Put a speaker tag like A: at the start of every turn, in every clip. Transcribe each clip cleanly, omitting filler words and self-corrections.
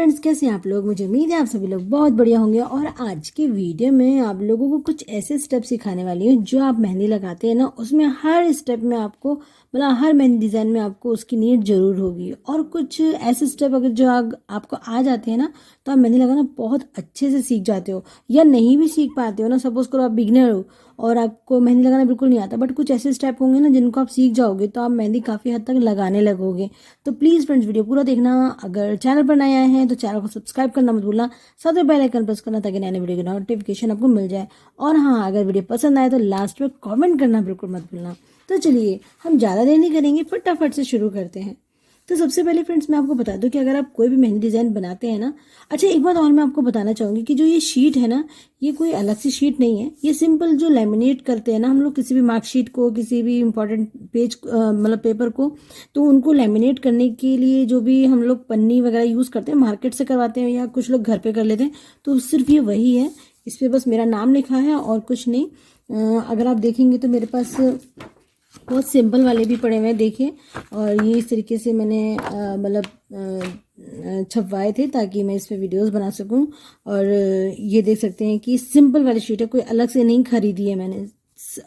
A: Friends, कैसे हैं आप लोग। मुझे उम्मीद है आप सभी लोग बहुत बढ़िया होंगे। और आज की वीडियो में आप लोगों को कुछ ऐसे स्टेप सिखाने वाली हूँ जो आप मेहंदी लगाते हैं ना, उसमें हर स्टेप में आपको मतलब हर मेहंदी डिज़ाइन में आपको उसकी नीड ज़रूर होगी। और कुछ ऐसे स्टेप अगर जो आपको आ जाते हैं ना, तो आप मेहंदी लगाना बहुत अच्छे से सीख जाते हो। या नहीं भी सीख पाते हो ना, सपोज करो आप बिगनर हो और आपको मेहंदी लगाना बिल्कुल नहीं आता, बट कुछ ऐसे स्टेप होंगे ना जिनको आप सीख जाओगे तो आप मेहंदी काफ़ी हद तक लगाने लगोगे। तो प्लीज़ फ्रेंड्स, वीडियो पूरा देखना। अगर चैनल पर नए आए हैं तो चैनल को सब्सक्राइब करना मत भूलना, साथ में बेल आइकन प्रेस करना ताकि नए नए वीडियो की नोटिफिकेशन आपको मिल जाए। और हाँ, अगर वीडियो पसंद आए तो लास्ट में कमेंट करना बिल्कुल मत भूलना। तो चलिए, हम ज़्यादा देर नहीं करेंगे, फटाफट से शुरू करते हैं। तो सबसे पहले फ्रेंड्स, मैं आपको बता दूं कि अगर आप कोई भी मेहंदी डिज़ाइन बनाते हैं ना, अच्छा एक बात और मैं आपको बताना चाहूँगी कि जो ये शीट है ना, ये कोई अलग सी शीट नहीं है। ये सिंपल जो लेमिनेट करते हैं ना हम लोग किसी भी मार्कशीट को, किसी भी इम्पोर्टेंट पेज मतलब पेपर को, तो उनको लेमिनेट करने के लिए जो भी हम लोग पन्नी वगैरह यूज़ करते हैं, मार्केट से करवाते हैं या कुछ लोग घर पे कर लेते हैं, तो सिर्फ ये वही है। इस पर बस मेरा नाम लिखा है और कुछ नहीं। अगर आप देखेंगे तो मेरे पास बहुत सिंपल वाले भी पड़े हुए हैं, देखिए। और ये इस तरीके से मैंने मतलब छपवाए थे ताकि मैं इस पर वीडियोस बना सकूं। और ये देख सकते हैं कि सिंपल वाली शीट है, कोई अलग से नहीं खरीदी है मैंने।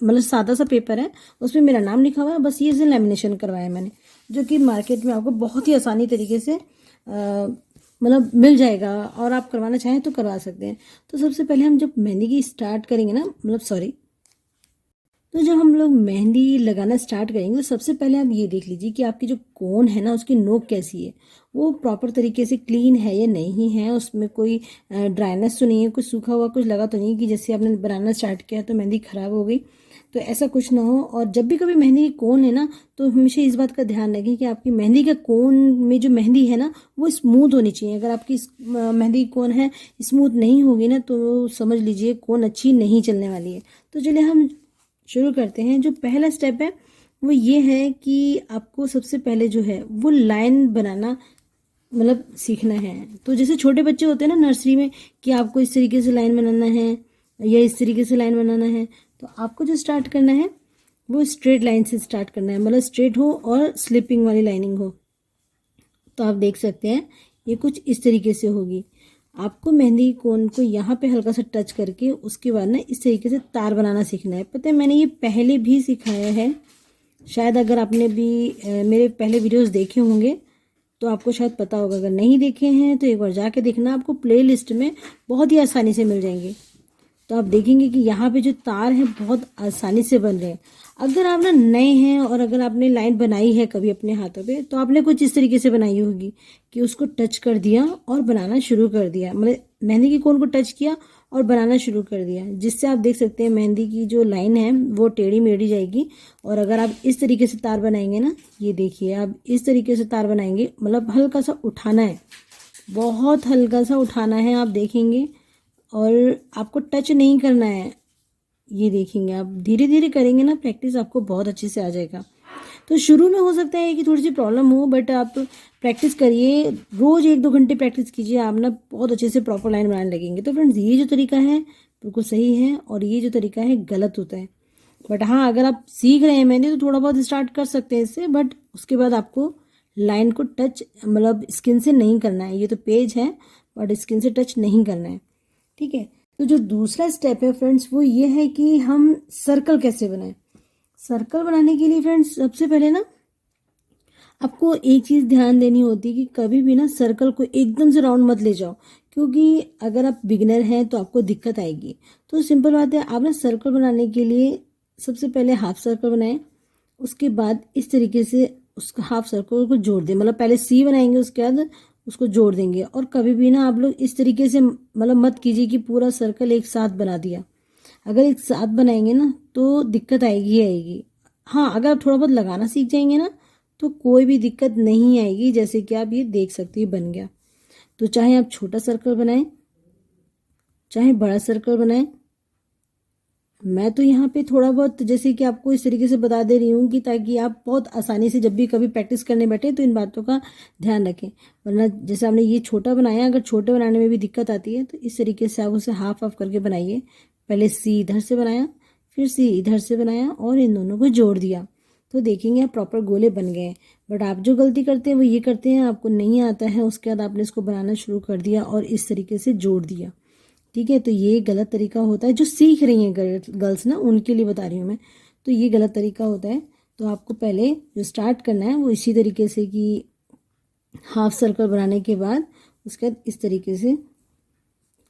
A: मतलब सादा सा पेपर है, उसमें मेरा नाम लिखा हुआ है, बस ये से लेमिनेशन करवाया मैंने, जो कि मार्केट में आपको बहुत ही आसानी तरीके से मतलब मिल जाएगा। और आप करवाना चाहें तो करवा सकते हैं। तो सबसे पहले हम जब मेहंदी की स्टार्ट करेंगे ना, मतलब सॉरी, तो जब हम लोग मेहंदी लगाना स्टार्ट करेंगे तो सबसे पहले आप ये देख लीजिए कि आपकी जो कोन है ना, उसकी नोक कैसी है, वो प्रॉपर तरीके से क्लीन है या नहीं है, उसमें कोई ड्राइनेस तो नहीं है, कुछ सूखा हुआ कुछ लगा तो नहीं कि जैसे आपने बनाना स्टार्ट किया तो मेहंदी ख़राब हो गई। तो ऐसा कुछ ना हो। और जब भी कभी मेहंदी की कोन है ना, तो हमेशा इस बात का ध्यान रखें कि आपकी मेहंदी का कोन में जो मेहंदी है ना, वो स्मूथ होनी चाहिए। अगर आपकी मेहंदी की कोन है स्मूथ नहीं होगी ना, तो समझ लीजिए कोन अच्छी नहीं चलने वाली है। तो चलिए हम शुरू करते हैं। जो पहला स्टेप है वो ये है कि आपको सबसे पहले जो है वो लाइन बनाना मतलब सीखना है। तो जैसे छोटे बच्चे होते हैं ना नर्सरी में, कि आपको इस तरीके से लाइन बनाना है या इस तरीके से लाइन बनाना है, तो आपको जो स्टार्ट करना है वो स्ट्रेट लाइन से स्टार्ट करना है, मतलब स्ट्रेट हो और स्लिपिंग वाली लाइनिंग हो। तो आप देख सकते हैं ये कुछ इस तरीके से होगी। आपको मेहंदी कोन को यहाँ पे हल्का सा टच करके उसके बाद ना इस तरीके से तार बनाना सीखना है। पता है, मैंने ये पहले भी सिखाया है शायद। अगर आपने भी मेरे पहले वीडियोस देखे होंगे तो आपको शायद पता होगा। अगर नहीं देखे हैं तो एक बार जाके देखना, आपको प्लेलिस्ट में बहुत ही आसानी से मिल जाएंगे। तो आप देखेंगे कि यहाँ पे जो तार हैं बहुत आसानी से बन रहे हैं। अगर आप ना नए हैं और अगर आपने लाइन बनाई है कभी अपने हाथों पे, तो आपने कुछ इस तरीके से बनाई होगी कि उसको टच कर दिया और बनाना शुरू कर दिया, मतलब मेहंदी की कोन को टच किया और बनाना शुरू कर दिया, जिससे आप देख सकते हैं मेहंदी की जो लाइन है वो टेढ़ी मेढ़ी जाएगी। और अगर आप इस तरीके से तार बनाएंगे ना, ये देखिए आप इस तरीके से तार बनाएंगे, मतलब हल्का सा उठाना है, बहुत हल्का सा उठाना है, आप देखेंगे। और आपको टच नहीं करना है, ये देखेंगे आप धीरे धीरे करेंगे ना प्रैक्टिस, आपको बहुत अच्छे से आ जाएगा। तो शुरू में हो सकता है कि थोड़ी सी प्रॉब्लम हो, बट आप प्रैक्टिस करिए, रोज़ 1-2 घंटे प्रैक्टिस कीजिए, आप ना बहुत अच्छे से प्रॉपर लाइन बनाने लगेंगे। तो फ्रेंड्स, ये जो तरीका है बिल्कुल सही है और ये जो तरीका है गलत होता है। बट हाँ, अगर आप सीख रहे हैं मेहंदी तो थोड़ा बहुत स्टार्ट कर सकते हैं इससे, बट उसके बाद आपको लाइन को टच मतलब स्किन से नहीं करना है। ये तो पेज है बट स्किन से टच नहीं करना है, ठीक है। तो जो दूसरा स्टेप है फ्रेंड्स वो ये है कि हम सर्कल कैसे बनाएं। सर्कल बनाने के लिए फ्रेंड्स सबसे पहले ना आपको एक चीज़ ध्यान देनी होती है कि कभी भी ना सर्कल को एकदम से राउंड मत ले जाओ, क्योंकि अगर आप बिगिनर हैं तो आपको दिक्कत आएगी। तो सिंपल बात है, आप ना सर्कल बनाने के लिए सबसे पहले हाफ सर्कल बनाएं, उसके बाद इस तरीके से उस हाफ सर्कल को जोड़ दें, मतलब पहले सी बनाएंगे उसके बाद उसको जोड़ देंगे। और कभी भी ना आप लोग इस तरीके से मतलब मत कीजिए कि पूरा सर्कल एक साथ बना दिया। अगर एक साथ बनाएंगे ना तो दिक्कत आएगी ही आएगी। हाँ, अगर आप थोड़ा बहुत लगाना सीख जाएंगे ना तो कोई भी दिक्कत नहीं आएगी। जैसे कि आप ये देख सकते हैं बन गया। तो चाहे आप छोटा सर्कल बनाएं चाहे बड़ा सर्कल बनाएं, मैं तो यहाँ पे थोड़ा बहुत जैसे कि आपको इस तरीके से बता दे रही हूँ कि ताकि आप बहुत आसानी से जब भी कभी प्रैक्टिस करने बैठे तो इन बातों का ध्यान रखें। वरना जैसे आपने ये छोटा बनाया, अगर छोटे बनाने में भी दिक्कत आती है तो इस तरीके से आप उसे हाफ हाफ करके बनाइए। पहले सी इधर से बनाया, फिर सी इधर से बनाया और इन दोनों को जोड़ दिया। तो देखेंगे आप प्रॉपर गोले बन गए हैं। बट आप जो गलती करते हैं वो ये करते हैं, आपको नहीं आता है, उसके बाद आपने इसको बनाना शुरू कर दिया और इस तरीके से जोड़ दिया। ठीक है, तो ये गलत तरीका होता है। जो सीख रही हैं गर्ल्स ना, उनके लिए बता रही हूँ मैं। तो ये गलत तरीका होता है। तो आपको पहले जो स्टार्ट करना है वो इसी तरीके से कि हाफ सर्कल बनाने के बाद उसके बाद इस तरीके से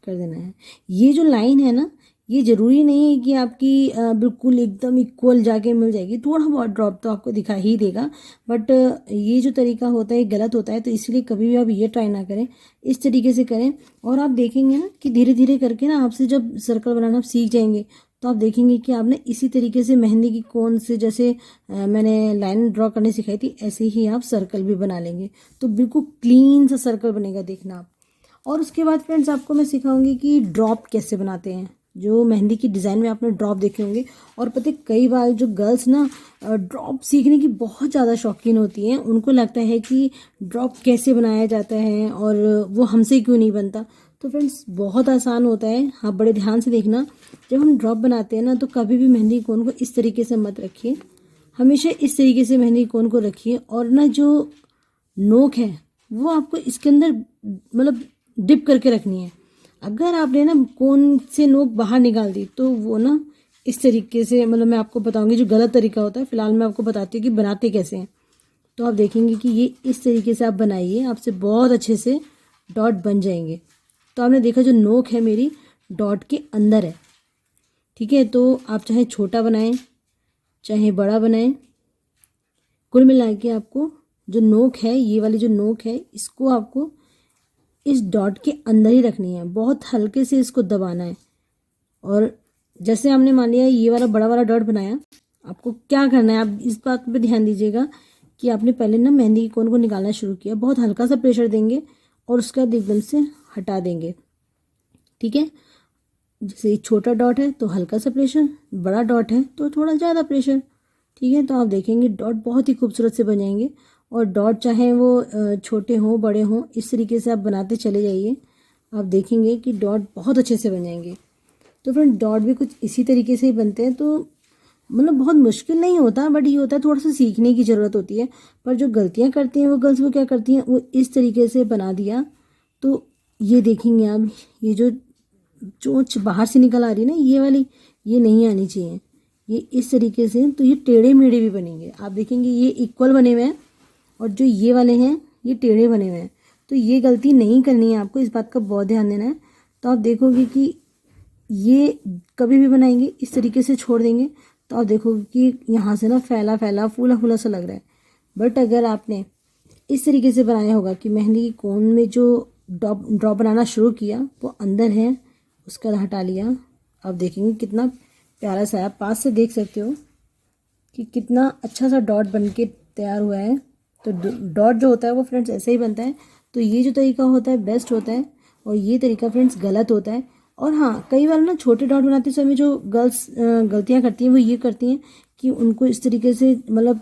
A: कर देना है। ये जो लाइन है ना, ये ज़रूरी नहीं है कि आपकी बिल्कुल एकदम इक्वल जाके मिल जाएगी, थोड़ा बहुत ड्रॉप तो आपको दिखा ही देगा। बट ये जो तरीका होता है गलत होता है, तो इसलिए कभी भी आप ये ट्राई ना करें, इस तरीके से करें। और आप देखेंगे ना कि धीरे धीरे करके ना आपसे जब सर्कल बनाना आप सीख जाएंगे तो आप देखेंगे कि आपने इसी तरीके से मेहंदी की कोन से जैसे मैंने लाइन ड्रॉ करने सिखाई थी, ऐसे ही आप सर्कल भी बना लेंगे। तो बिल्कुल क्लीन सा सर्कल बनेगा, देखना आप। और उसके बाद फ्रेंड्स आपको मैं सिखाऊंगी कि ड्रॉप कैसे बनाते हैं। जो मेहंदी की डिज़ाइन में आपने ड्रॉप देखे होंगे। और पता है कई बार जो गर्ल्स ना ड्रॉप सीखने की बहुत ज़्यादा शौकीन होती हैं, उनको लगता है कि ड्रॉप कैसे बनाया जाता है और वो हमसे क्यों नहीं बनता। तो फ्रेंड्स बहुत आसान होता है, हाँ बड़े ध्यान से देखना। जब हम ड्रॉप बनाते हैं ना, तो कभी भी मेहंदी कोन को इस तरीके से मत रखिए, हमेशा इस तरीके से मेहंदी कोन को रखिए। और ना जो नोक है वो आपको इसके अंदर मतलब डिप करके रखनी है। अगर आपने ना कोन से नोक बाहर निकाल दी तो वो ना इस तरीके से, मतलब मैं आपको बताऊंगी जो गलत तरीका होता है। फिलहाल मैं आपको बताती हूँ कि बनाते कैसे हैं। तो आप देखेंगे कि ये इस तरीके से आप बनाइए, आपसे बहुत अच्छे से डॉट बन जाएंगे। तो आपने देखा जो नोक है मेरी डॉट के अंदर है। ठीक है, तो आप चाहे छोटा बनाएं चाहे बड़ा बनाएं, कुल मिला के आपको जो नोक है, ये वाली जो नोक है, इसको आपको इस डॉट के अंदर ही रखनी है। बहुत हल्के से इसको दबाना है। और जैसे हमने मान लिया ये वाला बड़ा वाला डॉट बनाया, आपको क्या करना है, आप इस बात पे ध्यान दीजिएगा कि आपने पहले ना मेहंदी की कोन को निकालना शुरू किया, बहुत हल्का सा प्रेशर देंगे और उसके बाद एकदम से हटा देंगे। ठीक है, जैसे छोटा डॉट है तो हल्का सा प्रेशर, बड़ा डॉट है तो थोड़ा ज़्यादा प्रेशर। ठीक है, तो आप देखेंगे डॉट बहुत ही खूबसूरत से बन जाएंगे। और डॉट चाहे वो छोटे हों बड़े हों, इस तरीके से आप बनाते चले जाइए, आप देखेंगे कि डॉट बहुत अच्छे से बन जाएंगे। तो फ्रेंड डॉट भी कुछ इसी तरीके से ही बनते हैं। तो मतलब बहुत मुश्किल नहीं होता, बट ये होता है थोड़ा सा सीखने की ज़रूरत होती है। पर जो गलतियाँ करती हैं वो गर्ल्स वो क्या करती हैं, वो इस तरीके से बना दिया। तो ये देखेंगे आप, ये जो चोंच बाहर से निकल आ रही है ना, ये वाली, ये नहीं आनी चाहिए। ये इस तरीके से, तो ये टेढ़े मेढ़े भी बनेंगे। आप देखेंगे ये इक्वल बने हुए हैं और जो ये वाले हैं ये टेढ़े बने हुए हैं। तो ये गलती नहीं करनी है आपको, इस बात का बहुत ध्यान देना है। तो आप देखोगे कि ये कभी भी बनाएंगे इस तरीके से छोड़ देंगे तो आप देखोगे कि यहाँ से ना फैला फैला फूला फूला सा लग रहा है। बट अगर आपने इस तरीके से बनाया होगा कि मेहंदी की कोन में जो ड्रॉप बनाना शुरू किया वो अंदर है, उसका हटा लिया, आप देखेंगे कितना प्यारा सा है। आप पास से देख सकते हो कि कितना अच्छा सा डॉट बन के तैयार हुआ है। तो डॉट जो होता है वो फ्रेंड्स ऐसे ही बनता है। तो ये जो तरीका होता है बेस्ट होता है और ये तरीका फ्रेंड्स गलत होता है। और हाँ, कई बार ना छोटे डॉट बनाते समय जो गर्ल्स गलतियाँ करती हैं वो ये करती हैं कि उनको इस तरीके से मतलब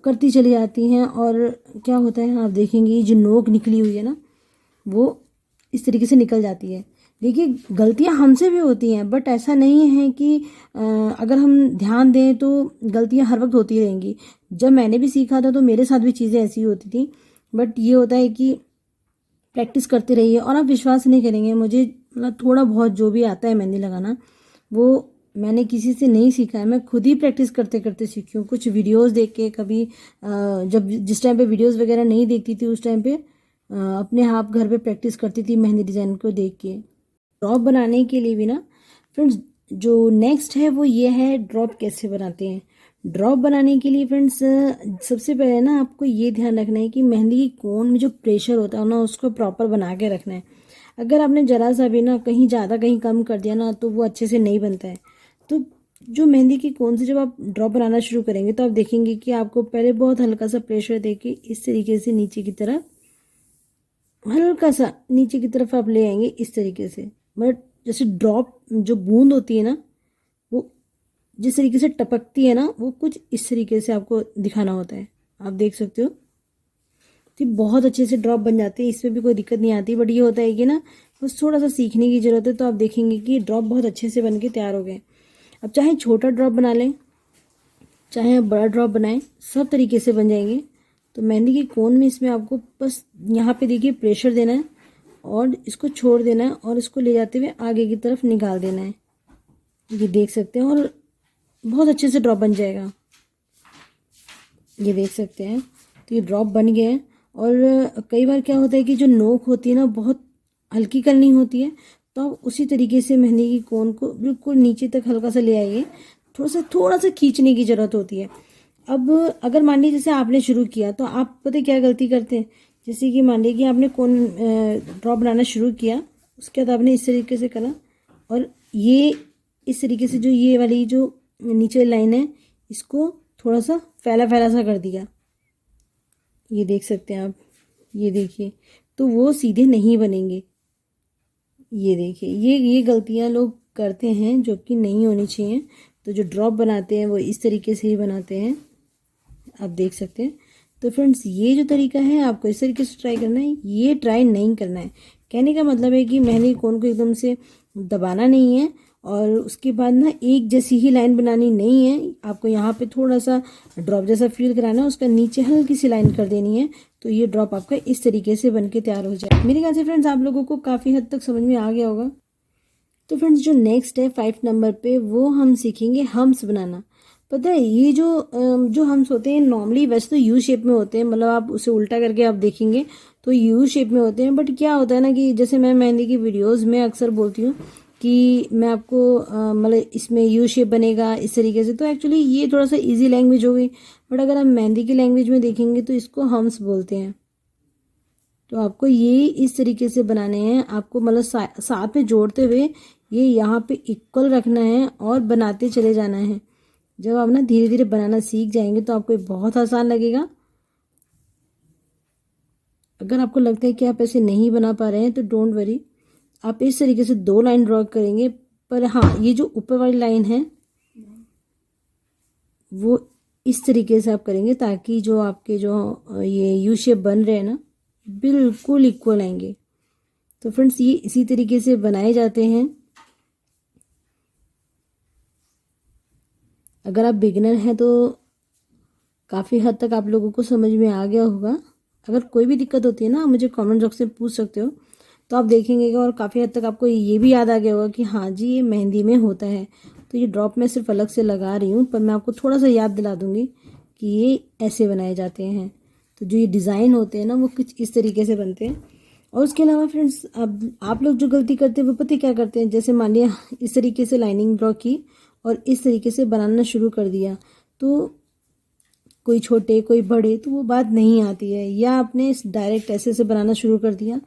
A: करती चली जाती हैं और क्या होता है आप देखेंगे ये जो नोक निकली हुई है ना वो इस तरीके से निकल जाती है। देखिए गलतियां हमसे भी होती हैं, बट ऐसा नहीं है कि अगर हम ध्यान दें तो गलतियां हर वक्त होती रहेंगी। जब मैंने भी सीखा था तो मेरे साथ भी चीज़ें ऐसी होती थी। बट ये होता है कि प्रैक्टिस करते रहिए और आप विश्वास नहीं करेंगे, मुझे मतलब थोड़ा बहुत जो भी आता है मेहंदी लगाना वो मैंने किसी से नहीं सीखा है, मैं खुद ही प्रैक्टिस करते करते सीखी हूँ। कुछ वीडियोस देख के, कभी जब जिस टाइम पे वीडियोस वगैरह नहीं देखती थी उस टाइम पे अपने आप घर पे प्रैक्टिस करती थी मेहंदी डिज़ाइन को देख के। ड्रॉप बनाने के लिए भी ना फ्रेंड्स जो नेक्स्ट है वो ये है ड्रॉप कैसे बनाते हैं। ड्रॉप बनाने के लिए फ्रेंड्स सबसे पहले ना आपको ये ध्यान रखना है कि मेहंदी की कोन में जो प्रेशर होता है ना उसको प्रॉपर बना के रखना है। अगर आपने ज़रा सा भी ना कहीं ज़्यादा कहीं कम कर दिया ना तो वो अच्छे से नहीं बनता है। तो जो मेहंदी की कोन से जब आप ड्रॉप बनाना शुरू करेंगे तो आप देखेंगे कि आपको पहले बहुत हल्का सा प्रेशर देके इस तरीके से नीचे की तरफ, हल्का सा नीचे की तरफ आप ले आएंगे इस तरीके से। बट जैसे ड्रॉप जो बूंद होती है ना वो जिस तरीके से टपकती है ना वो कुछ इस तरीके से आपको दिखाना होता है, आप देख सकते हो। तो बहुत अच्छे से ड्रॉप बन जाते हैं, इसमें भी कोई दिक्कत नहीं आती। बट ये होता है कि ना बस थोड़ा सा सीखने की ज़रूरत है। तो आप देखेंगे कि ड्रॉप बहुत अच्छे से बन के तैयार हो गए। अब चाहे छोटा ड्रॉप बना लें चाहे आप बड़ा ड्रॉप बनाएं, सब तरीके से बन जाएंगे। तो मेहंदी के कोन में इसमें आपको बस यहाँ पे देखिए प्रेशर देना है और इसको छोड़ देना है और इसको ले जाते हुए आगे की तरफ निकाल देना है। ये देख सकते हैं और बहुत अच्छे से ड्रॉप बन जाएगा। ये देख सकते हैं, तो ये ड्रॉप बन गए हैं। और कई बार क्या होता है कि जो नोक होती है ना, बहुत हल्की करनी होती है, तो आप उसी तरीके से मेहंदी की कोन को बिल्कुल नीचे तक हल्का सा ले आइए। थोड़ा सा खींचने की ज़रूरत होती है। अब अगर मान लीजिए जैसे आपने शुरू किया, तो आप पता है क्या गलती करते हैं, जैसे कि मान लीजिए कि आपने कोन ड्रॉप बनाना शुरू किया, उसके बाद आपने इस तरीके से करा और ये इस तरीके से जो ये वाली जो नीचे लाइन है, इसको थोड़ा सा फैला फैला सा कर दिया। ये देख सकते हैं आप, ये देखिए, तो वो सीधे नहीं बनेंगे। ये देखिए, ये गलतियां लोग करते हैं जो कि नहीं होनी चाहिए। तो जो ड्रॉप बनाते हैं वो इस तरीके से ही बनाते हैं, आप देख सकते हैं। तो फ्रेंड्स, ये जो तरीका है आपको इस तरीके से ट्राई करना है, ये ट्राई नहीं करना है। कहने का मतलब है कि मेहंदी कोन को एकदम से दबाना नहीं है और उसके बाद ना एक जैसी ही लाइन बनानी नहीं है। आपको यहाँ पे थोड़ा सा ड्रॉप जैसा फील कराना है, उसका नीचे हल्की सी लाइन कर देनी है। तो ये ड्रॉप आपका इस तरीके से बन के तैयार हो जाए। मेरे ख्याल से फ्रेंड्स आप लोगों को काफ़ी हद तक समझ में आ गया होगा। तो फ्रेंड्स, जो नेक्स्ट है 5 नंबर पे, वो हम सीखेंगे हम्स बनाना। पता है, ये जो हम्स होते हैं नॉर्मली वैसे तो यू शेप में होते हैं, मतलब आप उसे उल्टा करके आप देखेंगे तो यू शेप में होते हैं। बट क्या होता है ना कि जैसे मैं मेहंदी की वीडियोस में अक्सर बोलती हूँ कि मैं आपको मतलब इसमें यू शेप बनेगा इस तरीके से, तो एक्चुअली ये थोड़ा सा इजी लैंग्वेज हो गई। बट अगर हम मेहंदी की लैंग्वेज में देखेंगे तो इसको हम्स बोलते हैं। तो आपको ये इस तरीके से बनाने हैं, आपको मतलब साथ में जोड़ते हुए ये यहाँ पे इक्वल रखना है और बनाते चले जाना है। जब आप ना धीरे धीरे बनाना सीख जाएंगे तो आपको ये बहुत आसान लगेगा। अगर आपको लगता है कि आप ऐसे नहीं बना पा रहे हैं तो डोंट वरी, आप इस तरीके से 2 लाइन ड्रॉ करेंगे। पर हाँ, ये जो ऊपर वाली लाइन है वो इस तरीके से आप करेंगे ताकि जो आपके जो ये यू शेप बन रहे हैं ना, बिल्कुल इक्वल आएंगे। तो फ्रेंड्स, ये इसी तरीके से बनाए जाते हैं। अगर आप बिगिनर हैं तो काफ़ी हद तक आप लोगों को समझ में आ गया होगा। अगर कोई भी दिक्कत होती है ना, मुझे कमेंट बॉक्स में पूछ सकते हो, तो आप देखेंगे और काफ़ी हद तक आपको ये भी याद आ गया होगा कि हाँ जी, ये मेहंदी में होता है। तो ये ड्रॉप मैं सिर्फ अलग से लगा रही हूँ, पर मैं आपको थोड़ा सा याद दिला दूँगी कि ये ऐसे बनाए जाते हैं। तो जो ये डिज़ाइन होते हैं ना, वो कुछ इस तरीके से बनते हैं। और उसके अलावा फ्रेंड्स, अब आप लोग जो गलती करते हैं वो पता क्या करते हैं, जैसे मान लिया इस तरीके से लाइनिंग ड्रॉ की और इस तरीके से बनाना शुरू कर दिया, तो कोई छोटे कोई बड़े, तो वो बात नहीं आती है। या आपने डायरेक्ट ऐसे से बनाना शुरू कर दिया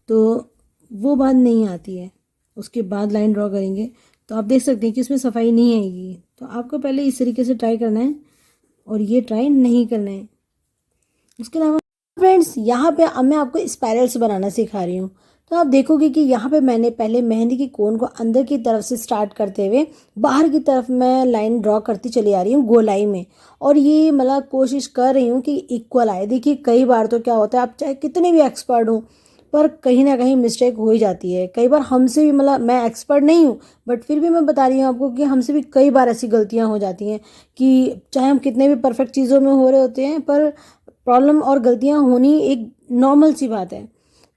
A: तो वो बात नहीं आती है। उसके बाद लाइन ड्रॉ करेंगे तो आप देख सकते हैं कि उसमें सफाई नहीं आएगी। तो आपको पहले इस तरीके से ट्राई करना है और ये ट्राई नहीं करना है। उसके अलावा फ्रेंड्स, यहाँ पे अब मैं आपको स्पाइरल्स बनाना सिखा रही हूँ। तो आप देखोगे कि यहाँ पे मैंने पहले मेहंदी की कोन को अंदर की तरफ से स्टार्ट करते हुए बाहर की तरफ मैं लाइन ड्रॉ करती चली आ रही हूँ गोलाई में। और ये मतलब कोशिश कर रही हूँ कि इक्वल आए। देखिए, कई बार तो क्या होता है, आप चाहे कितने भी एक्सपर्ट हो, पर कहीं ना कहीं मिस्टेक हो ही जाती है। कई बार हमसे भी, मतलब मैं एक्सपर्ट नहीं हूँ बट फिर भी मैं बता रही हूँ आपको कि हमसे भी कई बार ऐसी गलतियाँ हो जाती हैं कि चाहे हम कितने भी परफेक्ट चीज़ों में हो रहे होते हैं, पर प्रॉब्लम और गलतियाँ होनी एक नॉर्मल सी बात है।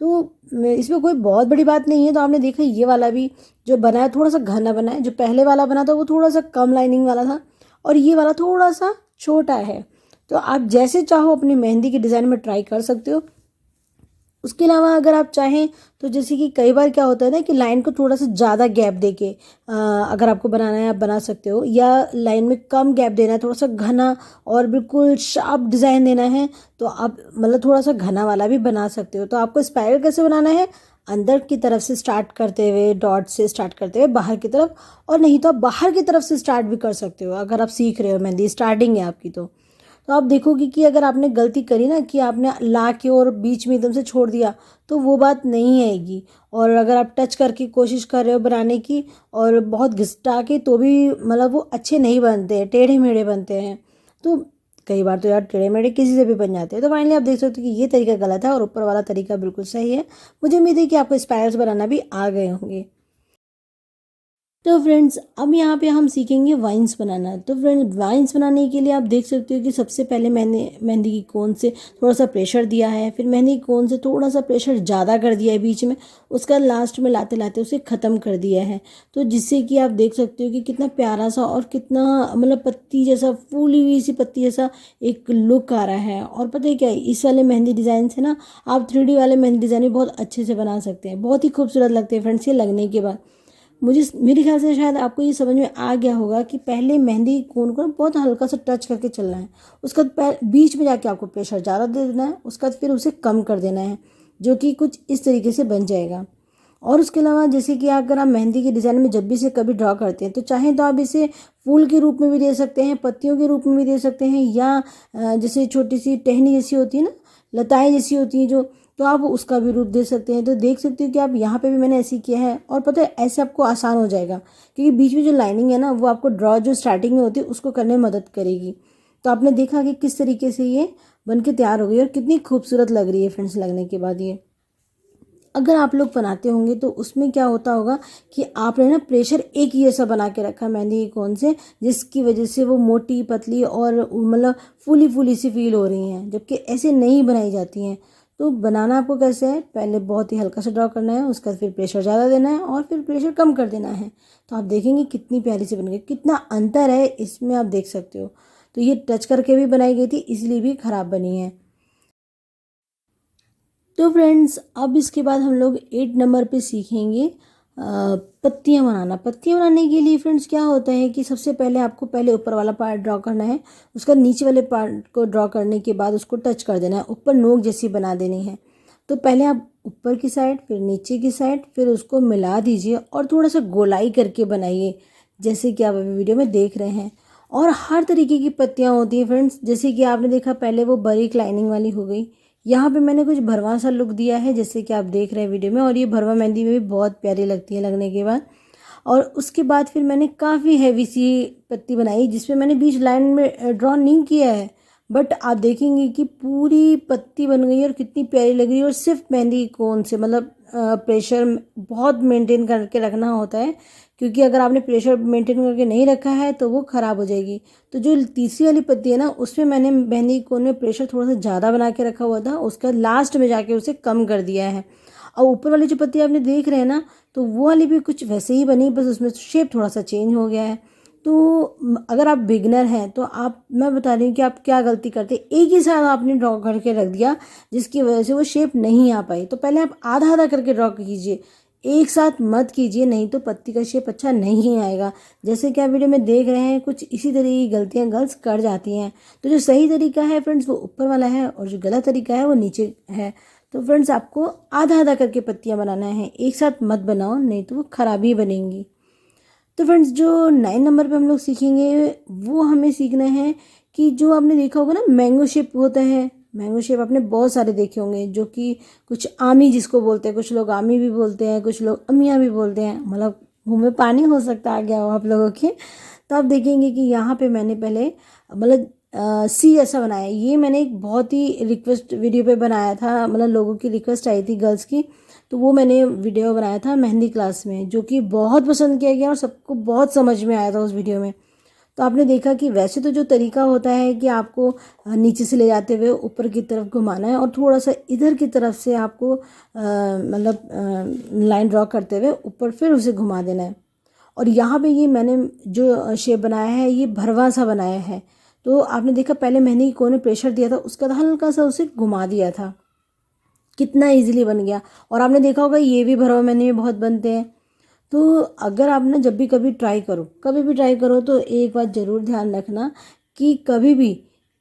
A: तो इसमें कोई बहुत बड़ी बात नहीं है। तो आपने देखा ये वाला भी जो बना है थोड़ा सा घना बना है। जो पहले वाला बना था वो थोड़ा सा कम लाइनिंग वाला था और ये वाला थोड़ा सा छोटा है। तो आप जैसे चाहो अपनी मेहंदी की डिज़ाइन में ट्राई कर सकते हो। उसके अलावा अगर आप चाहें तो जैसे कि कई बार क्या होता है ना कि लाइन को थोड़ा सा ज़्यादा गैप देके अगर आपको बनाना है आप बना सकते हो, या लाइन में कम गैप देना है, थोड़ा सा घना और बिल्कुल शार्प डिज़ाइन देना है तो आप मतलब थोड़ा सा घना वाला भी बना सकते हो। तो आपको स्पाइरल कैसे बनाना है, अंदर की तरफ से स्टार्ट करते हुए, डॉट से स्टार्ट करते हुए बाहर की तरफ, और नहीं तो आप बाहर की तरफ से स्टार्ट भी कर सकते हो अगर आप सीख रहे हो, मेहंदी स्टार्टिंग है आपकी। तो आप देखोगे कि अगर आपने गलती करी ना कि आपने ला के और बीच में एकदम से छोड़ दिया तो वो बात नहीं आएगी। और अगर आप टच करके कोशिश कर रहे हो बनाने की और बहुत घिसटा के, तो भी मतलब वो अच्छे नहीं बनते हैं, टेढ़े मेढ़े बनते हैं। तो कई बार तो यार टेढ़े मेढ़े किसी से भी बन जाते हैं। तो फाइनली आप देख सकते हो कि ये तरीका गलत है और ऊपर वाला तरीका बिल्कुल सही है। मुझे उम्मीद है कि आपको स्पाइरल्स बनाना भी आ गए होंगे। तो फ्रेंड्स अब यहाँ पे हम सीखेंगे वाइन्स बनाना। तो फ्रेंड्स वाइन्स बनाने के लिए आप देख सकते हो कि सबसे पहले मैंने मेहंदी की कोन से थोड़ा सा प्रेशर दिया है, फिर मेहंदी की कोन से थोड़ा सा प्रेशर ज़्यादा कर दिया है बीच में, उसका लास्ट में लाते लाते उसे ख़त्म कर दिया है। तो जिससे कि आप देख सकते हो कि कितना प्यारा सा और कितना मतलब पत्ती जैसा, फूली हुई सी पत्ती जैसा एक लुक आ रहा है। और पता है क्या है, इस वाले मेहंदी डिज़ाइन से ना आप 3D वाले मेहंदी डिज़ाइन भी बहुत अच्छे से बना सकते हैं, बहुत ही खूबसूरत लगते हैं फ्रेंड्स ये लगने के बाद। मेरे ख्याल से शायद आपको ये समझ में आ गया होगा कि पहले मेहंदी कोन को बहुत हल्का सा टच करके चलना है, उसका बीच में जाके आपको प्रेशर ज़्यादा दे देना है, उसका फिर उसे कम कर देना है, जो कि कुछ इस तरीके से बन जाएगा। और उसके अलावा जैसे कि अगर आप मेहंदी के डिज़ाइन में जब भी इसे कभी ड्रॉ करते हैं तो चाहें तो आप इसे फूल के रूप में भी दे सकते हैं, पत्तियों के रूप में भी दे सकते हैं, या जैसे छोटी सी टहनी जैसी होती है ना, लताएँ जैसी होती हैं जो, तो आप उसका भी रूप दे सकते हैं। तो देख सकते हो कि आप यहाँ पे भी मैंने ऐसे ही किया है। और पता है ऐसे आपको आसान हो जाएगा, क्योंकि बीच में जो लाइनिंग है ना वो आपको ड्रॉ जो स्टार्टिंग में होती है उसको करने में मदद करेगी। तो आपने देखा कि किस तरीके से ये बन के तैयार हो गई और कितनी खूबसूरत लग रही है फ्रेंड्स लगने के बाद ये। अगर आप लोग बनाते होंगे तो उसमें क्या होता होगा कि आपने ना प्रेशर एक ही जैसा बना के रखा मेहंदी की कोन से, जिसकी वजह से वो मोटी पतली और मतलब फूली फूली सी फील हो रही हैं, जबकि ऐसे नहीं बनाई जाती हैं। तो बनाना आपको कैसे है, पहले बहुत ही हल्का सा ड्रॉ करना है, उसका फिर प्रेशर ज़्यादा देना है और फिर प्रेशर कम कर देना है। तो आप देखेंगे कितनी प्यारी सी बन गई, कितना अंतर है इसमें आप देख सकते हो। तो ये टच करके भी बनाई गई थी इसलिए भी ख़राब बनी है। तो फ्रेंड्स अब इसके बाद हम लोग 8 नंबर पे सीखेंगे पत्तियाँ बनाना। पत्तियाँ बनाने के लिए फ्रेंड्स क्या होता है कि सबसे पहले आपको पहले ऊपर वाला पार्ट ड्रॉ करना है, उसका नीचे वाले पार्ट को ड्रॉ करने के बाद उसको टच कर देना है, ऊपर नोक जैसी बना देनी है। तो पहले आप ऊपर की साइड, फिर नीचे की साइड, फिर उसको मिला दीजिए और थोड़ा सा गोलाई करके बनाइए, जैसे कि आप अभी वीडियो में देख रहे हैं। और हर तरीके की पत्तियाँ होती हैं फ्रेंड्स, जैसे कि आपने देखा पहले वो बारीक लाइनिंग वाली हो गई, यहाँ पे मैंने कुछ भरवा सा लुक दिया है जैसे कि आप देख रहे हैं वीडियो में, और ये भरवा मेहंदी में भी बहुत प्यारी लगती है लगने के बाद। और उसके बाद फिर मैंने काफ़ी हैवी सी पत्ती बनाई जिसमें मैंने बीच लाइन में ड्रॉ नहीं किया है, बट आप देखेंगे कि पूरी पत्ती बन गई और कितनी प्यारी लग रही है। और सिर्फ मेहंदी कोन से मतलब प्रेशर बहुत मेंटेन करके रखना होता है, क्योंकि अगर आपने प्रेशर मेंटेन करके नहीं रखा है तो वो ख़राब हो जाएगी। तो जो तीसरी वाली पत्ती है ना उसमें मैंने मेहंदी कोन में प्रेशर थोड़ा सा ज़्यादा बना के रखा हुआ था, उसका लास्ट में जाके उसे कम कर दिया है। और ऊपर वाली जो पत्ती आपने देख रहे हैं ना, तो वो वाली भी कुछ वैसे ही बनी, बस उसमें शेप थोड़ा सा चेंज हो गया है। तो अगर आप बिगनर हैं तो मैं बता रही हूँ कि आप क्या गलती करते, एक ही साथ आपने ड्रॉ करके रख दिया जिसकी वजह से वो शेप नहीं आ पाई। तो पहले आप आधा आधा करके ड्रॉ कीजिए, एक साथ मत कीजिए, नहीं तो पत्ती का शेप अच्छा नहीं आएगा। जैसे कि आप वीडियो में देख रहे हैं कुछ इसी तरह की गलतियाँ गर्ल्स कर जाती हैं। तो जो सही तरीका है फ्रेंड्स वो ऊपर वाला है और जो गलत तरीका है वो नीचे है। तो फ्रेंड्स आपको आधा आधा करके पत्तियाँ बनाना है, एक साथ मत बनाओ नहीं तो वो खराब ही बनेंगी। तो फ्रेंड्स जो 9 नंबर पे हम लोग सीखेंगे वो हमें सीखना है कि जो आपने देखा होगा ना मैंगो शेप होता है, मैंगो शेप आपने बहुत सारे देखे होंगे, जो कि कुछ आमी जिसको बोलते हैं, कुछ लोग आमी भी बोलते हैं, कुछ लोग अमिया भी बोलते हैं, मतलब मुँह में पानी हो सकता आ गया हो आप लोगों के। तो आप देखेंगे कि यहाँ पे मैंने पहले मतलब सी ऐसा बनाया, ये मैंने एक बहुत ही रिक्वेस्ट वीडियो पे बनाया था, मतलब लोगों की रिक्वेस्ट आई थी गर्ल्स की, तो वो मैंने वीडियो बनाया था मेहंदी क्लास में, जो कि बहुत पसंद किया गया और सबको बहुत समझ में आया था उस वीडियो में। तो आपने देखा कि वैसे तो जो तरीका होता है कि आपको नीचे से ले जाते हुए ऊपर की तरफ घुमाना है और थोड़ा सा इधर की तरफ से आपको मतलब लाइन ड्रॉ करते हुए ऊपर फिर उसे घुमा देना है। और यहाँ पे ये मैंने जो शेप बनाया है ये भरवा सा बनाया है। तो आपने देखा पहले मेहंदी की कोन में प्रेशर दिया था, उसका हल्का सा उसे घुमा दिया था, कितना इजीली बन गया। और आपने देखा होगा ये भी भरवा मेहंदी में बहुत बनते हैं। तो अगर आप ना जब भी कभी ट्राई करो, कभी भी ट्राई करो, तो एक बात ज़रूर ध्यान रखना कि कभी भी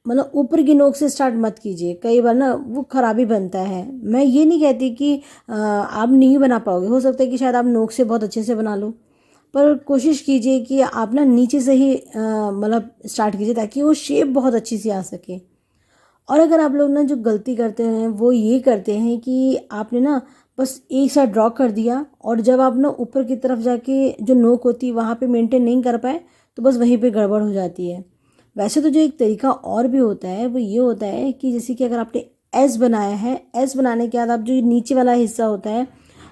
A: मतलब ऊपर की नोक से स्टार्ट मत कीजिए, कई बार ना वो खराबी बनता है। मैं ये नहीं कहती कि आप नहीं बना पाओगे, हो सकता है कि शायद आप नोक से बहुत अच्छे से बना लो, पर कोशिश कीजिए कि आप ना नीचे से ही मतलब स्टार्ट कीजिए ताकि वो शेप बहुत अच्छी सी आ सके। और अगर आप लोग ना जो गलती करते हैं वो ये करते हैं कि आपने ना बस एक साथ ड्रॉ कर दिया और जब आप ना ऊपर की तरफ जाके जो नोक होती है वहाँ पे मेंटेन नहीं कर पाए तो बस वहीं पे गड़बड़ हो जाती है। वैसे तो जो एक तरीका और भी होता है वो ये होता है कि जैसे कि अगर आपने एस बनाया है, एस बनाने के बाद आप जो नीचे वाला हिस्सा होता है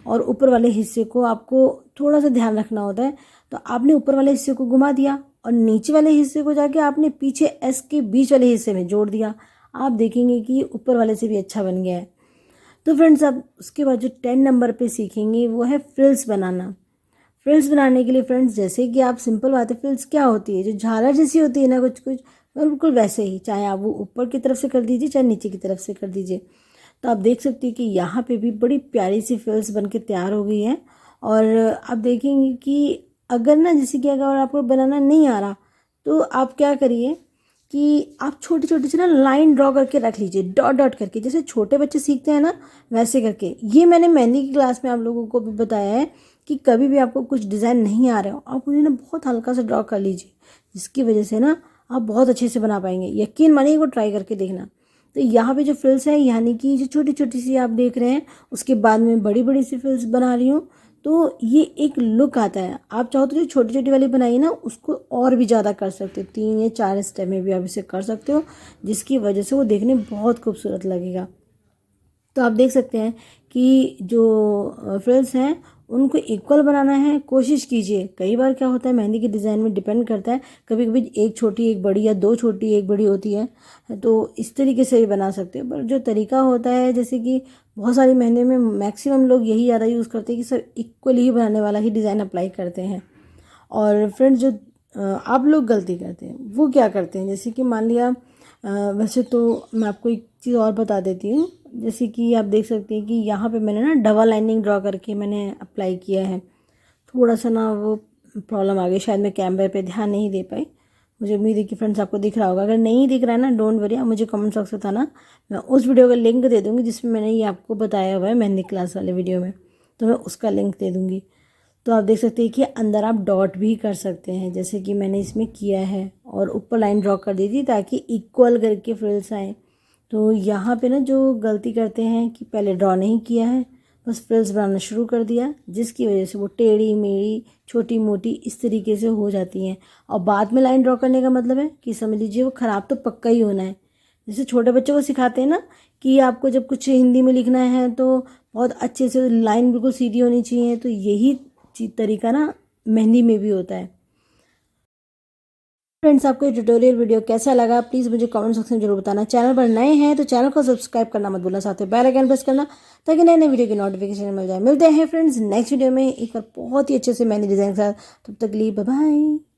A: और ऊपर वाले हिस्से को आपको थोड़ा सा ध्यान रखना होता है। तो आपने ऊपर वाले हिस्से को घुमा दिया और नीचे वाले हिस्से को जाके आपने पीछे एस के बीच वाले हिस्से में जोड़ दिया। आप देखेंगे कि ऊपर वाले से भी अच्छा बन गया है। तो फ्रेंड्स अब उसके बाद जो 10 नंबर पे सीखेंगे वो है फ्रिल्स बनाना। फ्रिल्स बनाने के लिए फ्रेंड्स जैसे कि आप सिंपल बात है, फ्रिल्स क्या होती है, जो झालर जैसी होती है ना कुछ कुछ, बिल्कुल वैसे ही, चाहे आप वो ऊपर की तरफ से कर दीजिए चाहे नीचे की तरफ से कर दीजिए। तो आप देख सकते हैं कि यहाँ पे भी बड़ी प्यारी सी फ्रिल्स बन के तैयार हो गई है। और आप देखेंगे कि अगर ना जैसे कि अगर आपको बनाना नहीं आ रहा तो आप क्या करिए कि आप छोटी छोटी सी ना लाइन ड्रॉ करके रख लीजिए, डॉट डॉट करके, जैसे छोटे बच्चे सीखते हैं ना वैसे करके। ये मैंने मेहंदी की क्लास में आप लोगों को भी बताया है कि कभी भी आपको कुछ डिज़ाइन नहीं आ रहा हो आप उन्हें ना बहुत हल्का सा ड्रॉ कर लीजिए, जिसकी वजह से ना आप बहुत अच्छे से बना पाएंगे। यकीन मानिए को ट्राई करके देखना। तो यहाँ पे जो फ्रिल्स है यानी कि जो छोटी छोटी सी आप देख रहे हैं, उसके बाद में बड़ी बड़ी सी फ्रिल्स बना रही हूँ, तो ये एक लुक आता है। आप चाहो तो जो छोटी छोटी वाली बनाई ना उसको और भी ज़्यादा कर सकते हो, 3 या 4 स्टेप में भी आप इसे कर सकते हो, जिसकी वजह से वो देखने में बहुत खूबसूरत लगेगा। तो आप देख सकते हैं कि जो फ्रिल्स हैं उनको इक्वल बनाना है, कोशिश कीजिए। कई बार क्या होता है मेहंदी के डिज़ाइन में डिपेंड करता है, कभी कभी एक छोटी एक बड़ी या 2 छोटी एक बड़ी होती है, तो इस तरीके से भी बना सकते हैं। पर जो तरीका होता है जैसे कि बहुत सारी मेहंदी में मैक्सिमम लोग यही ज़्यादा यूज़ करते हैं कि सब इक्वल ही बनाने वाला ही डिज़ाइन अप्लाई करते हैं। और फ्रेंड्स जो आप लोग गलती करते हैं वो क्या करते हैं, जैसे कि मान लिया वैसे तो मैं आपको एक चीज़ और बता देती हूँ। जैसे कि आप देख सकते हैं कि यहाँ पे मैंने ना डबल लाइनिंग ड्रॉ करके मैंने अप्लाई किया है। थोड़ा सा ना वो प्रॉब्लम आ गई, शायद मैं कैमरे पे ध्यान नहीं दे पाई। मुझे उम्मीद है कि फ्रेंड्स आपको दिख रहा होगा। अगर नहीं दिख रहा है ना डोंट वरी, आप मुझे कमेंट बॉक्स में बताना, मैं उस वीडियो का लिंक दे दूँगी जिसमें मैंने ये आपको बताया हुआ है मेहंदी क्लास वाले वीडियो में, तो मैं उसका लिंक दे दूँगी। तो आप देख सकते हैं कि अंदर आप डॉट भी कर सकते हैं जैसे कि मैंने इसमें किया है, और ऊपर लाइन ड्रॉ कर दी थी ताकि इक्वल करके फ्रिल्स आए। तो यहाँ पे ना जो गलती करते हैं कि पहले ड्रॉ नहीं किया है, बस फ्रिल्स बनाना शुरू कर दिया, जिसकी वजह से वो टेढ़ी मेढ़ी छोटी मोटी इस तरीके से हो जाती हैं। और बाद में लाइन ड्रॉ करने का मतलब है कि समझ लीजिए वो ख़राब तो पक्का ही होना है। जैसे छोटे बच्चों को सिखाते हैं ना कि आपको जब कुछ हिंदी में लिखना है तो बहुत अच्छे से लाइन बिल्कुल सीधी होनी चाहिए, तो यही तरीका ना मेहंदी में भी होता है। फ्रेंड्स आपको ये ट्यूटोरियल वीडियो कैसा लगा प्लीज़ मुझे कमेंट सेक्शन में जरूर बताना। चैनल पर नए हैं तो चैनल को सब्सक्राइब करना मत भूलना, साथ में बेल आइकन प्रेस करना ताकि नए नए वीडियो की नोटिफिकेशन मिल जाए। मिलते हैं फ्रेंड्स नेक्स्ट वीडियो में एक और बहुत ही अच्छे से मेहंदी डिज़ाइन के साथ, तब तक के लिए बाय बाय।